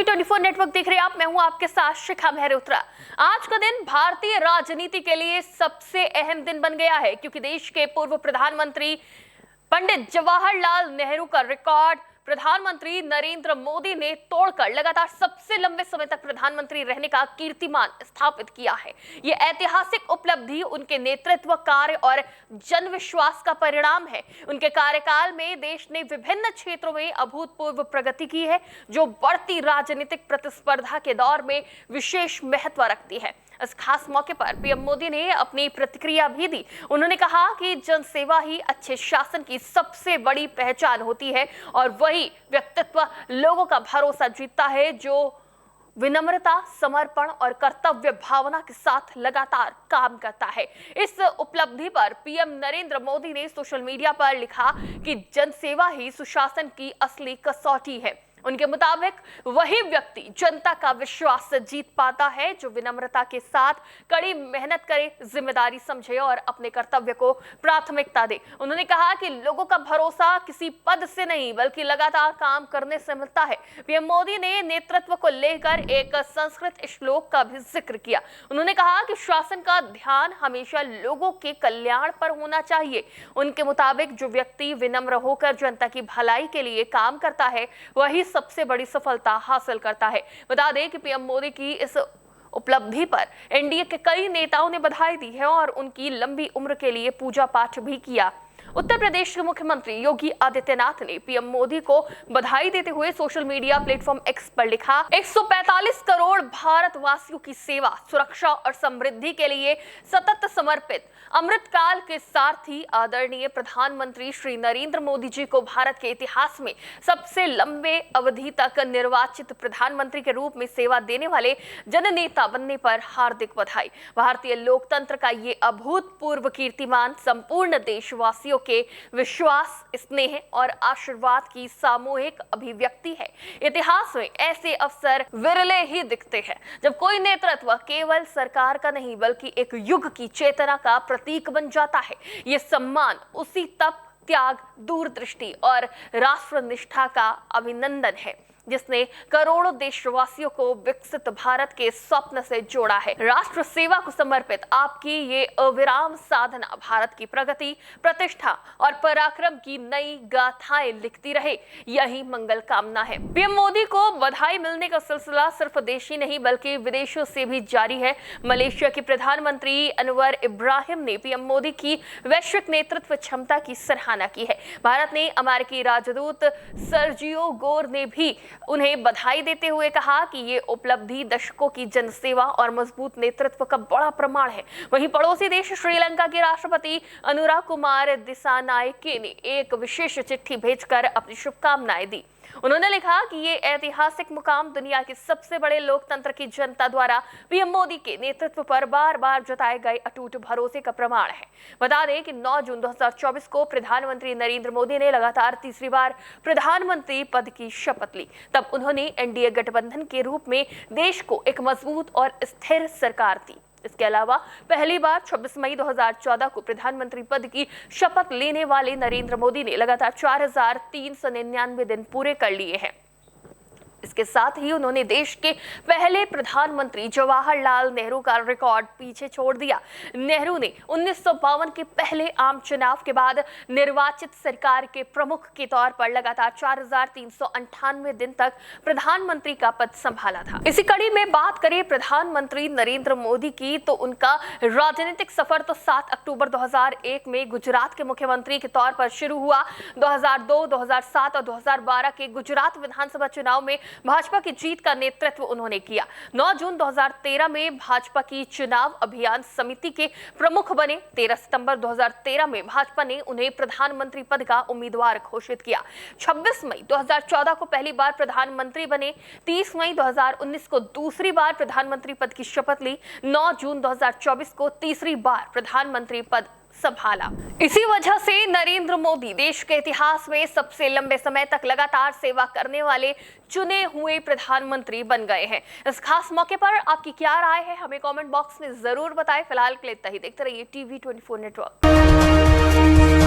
TV 24 network देख रहे हैं आप। मैं हूं आपके साथ शिखा मेहरोत्रा। आज का दिन भारतीय राजनीति के लिए सबसे अहम दिन बन गया है, क्योंकि देश के पूर्व प्रधानमंत्री पंडित जवाहरलाल नेहरू का रिकॉर्ड प्रधानमंत्री नरेंद्र मोदी ने तोड़कर लगातार सबसे लंबे समय तक प्रधानमंत्री रहने का कीर्तिमान स्थापित किया है। ये ऐतिहासिक उपलब्धि उनके नेतृत्व, कार्य और जनविश्वास का परिणाम है। उनके कार्यकाल में देश ने विभिन्न क्षेत्रों में अभूतपूर्व प्रगति की है, जो बढ़ती राजनीतिक प्रतिस्पर्धा के दौर में विशेष महत्व रखती है। इस खास मौके पर पीएम मोदी ने अपनी प्रतिक्रिया भी दी। उन्होंने कहा कि जनसेवा ही अच्छे शासन की सबसे बड़ी पहचान होती है और वही व्यक्तित्व लोगों का भरोसा जीतता है, जो विनम्रता, समर्पण और कर्तव्य भावना के साथ लगातार काम करता है। इस उपलब्धि पर पीएम नरेंद्र मोदी ने सोशल मीडिया पर लिखा कि जनसेवा ही सुशासन की असली कसौटी है। उनके मुताबिक वही व्यक्ति जनता का विश्वास जीत पाता है जो विनम्रता के साथ कड़ी मेहनत करे, जिम्मेदारी समझे और अपने कर्तव्य को प्राथमिकता दे। उन्होंने कहा कि लोगों का भरोसा किसी पद से नहीं बल्कि लगातार काम करने से मिलता है। पीएम मोदी ने नेतृत्व को लेकर एक संस्कृत श्लोक का भी जिक्र किया। उन्होंने कहा कि शासन का ध्यान हमेशा लोगों के कल्याण पर होना चाहिए। उनके मुताबिक जो व्यक्ति विनम्र होकर जनता की भलाई के लिए काम करता है, वही सबसे बड़ी सफलता हासिल करता है। बता दें कि पीएम मोदी की इस उपलब्धि पर एनडीए के कई नेताओं ने बधाई दी है और उनकी लंबी उम्र के लिए पूजा पाठ भी किया। उत्तर प्रदेश के मुख्यमंत्री योगी आदित्यनाथ ने पीएम मोदी को बधाई देते हुए सोशल मीडिया प्लेटफॉर्म एक्स पर लिखा, 145 करोड़ भारतवासियों की सेवा, सुरक्षा और समृद्धि के लिए सतत समर्पित अमृतकाल के सारथी आदरणीय प्रधानमंत्री श्री नरेंद्र मोदी जी को भारत के इतिहास में सबसे लंबे अवधि तक निर्वाचित प्रधानमंत्री के रूप में सेवा देने वाले जननेता बनने पर हार्दिक बधाई। भारतीय लोकतंत्र का ये अभूतपूर्व कीर्तिमान संपूर्ण देशवासियों के विश्वास, स्नेह और आशीर्वाद की सामूहिक अभिव्यक्ति है। इतिहास में ऐसे अवसर विरले ही दिखते हैं जब कोई नेतृत्व केवल सरकार का नहीं बल्कि एक युग की चेतना का प्रतीक बन जाता है। ये सम्मान उसी तप, त्याग, दूरदृष्टि और राष्ट्रनिष्ठा का अभिनंदन है जिसने करोड़ों देशवासियों को विकसित भारत के स्वप्न से जोड़ा है। राष्ट्र सेवा को समर्पित आपकी ये अविराम साधना भारत की प्रगति, प्रतिष्ठा और पराक्रम की नई गाथाएं लिखती रहे, यही मंगल कामना है। पीएम मोदी को बधाई मिलने का सिलसिला सिर्फ देश ही नहीं बल्कि विदेशों से भी जारी है। मलेशिया के प्रधानमंत्री अनवर इब्राहिम ने पीएम मोदी की वैश्विक नेतृत्व क्षमता की सराहना की है। भारत ने अमेरिकी राजदूत सर्जियो गोर ने भी उन्हें बधाई देते हुए कहा कि ये उपलब्धि दशकों की जनसेवा और मजबूत नेतृत्व का बड़ा प्रमाण है। वहीं पड़ोसी देश श्रीलंका के राष्ट्रपति अनुराग कुमार दिसानायके ने एक विशेष चिट्ठी भेजकर अपनी शुभकामनाएं दी। उन्होंने लिखा कि ये ऐतिहासिक मुकाम दुनिया के सबसे बड़े लोकतंत्र की जनता द्वारा पीएम मोदी के नेतृत्व पर बार बार जताए गए अटूट भरोसे का प्रमाण है। बता दें कि 9 जून 2024 को प्रधानमंत्री नरेंद्र मोदी ने लगातार तीसरी बार प्रधानमंत्री पद की शपथ ली। तब उन्होंने एनडीए गठबंधन के रूप में देश को एक मजबूत और स्थिर सरकार दी। इसके अलावा पहली बार 26 मई 2014 को प्रधानमंत्री पद की शपथ लेने वाले नरेंद्र मोदी ने लगातार 4399 दिन पूरे कर लिए हैं। इसके साथ ही उन्होंने देश के पहले प्रधानमंत्री जवाहरलाल नेहरू का रिकॉर्ड पीछे छोड़ दिया। नेहरू ने 1952 के पहले आम चुनाव के बाद निर्वाचित सरकार के प्रमुख के तौर पर लगातार 4398 दिन तक प्रधानमंत्री का पद संभाला था। इसी कड़ी में बात करें प्रधानमंत्री नरेंद्र मोदी की, तो उनका राजनीतिक सफर तो 7 अक्टूबर 2001 में गुजरात के मुख्यमंत्री के तौर पर शुरू हुआ। 2002, 2007 और 2012 के गुजरात विधानसभा चुनाव में भाजपा की जीत का नेतृत्व उन्होंने किया। 9 जून 2013 में भाजपा की चुनाव अभियान समिति के प्रमुख बने। 13 सितंबर 2013 में भाजपा ने उन्हें प्रधानमंत्री पद का उम्मीदवार घोषित किया। 26 मई 2014 को पहली बार प्रधानमंत्री बने। 30 मई 2019 को दूसरी बार प्रधानमंत्री पद की शपथ ली। 9 जून 2024 को तीसरी बार प्रधानमंत्री पद संभाला। इसी वजह से नरेंद्र मोदी देश के इतिहास में सबसे लंबे समय तक लगातार सेवा करने वाले चुने हुए प्रधानमंत्री बन गए हैं। इस खास मौके पर आपकी क्या राय है, हमें कमेंट बॉक्स में जरूर बताएं। फिलहाल के लिए इतना ही। देखते रहिए टीवी 24 नेटवर्क।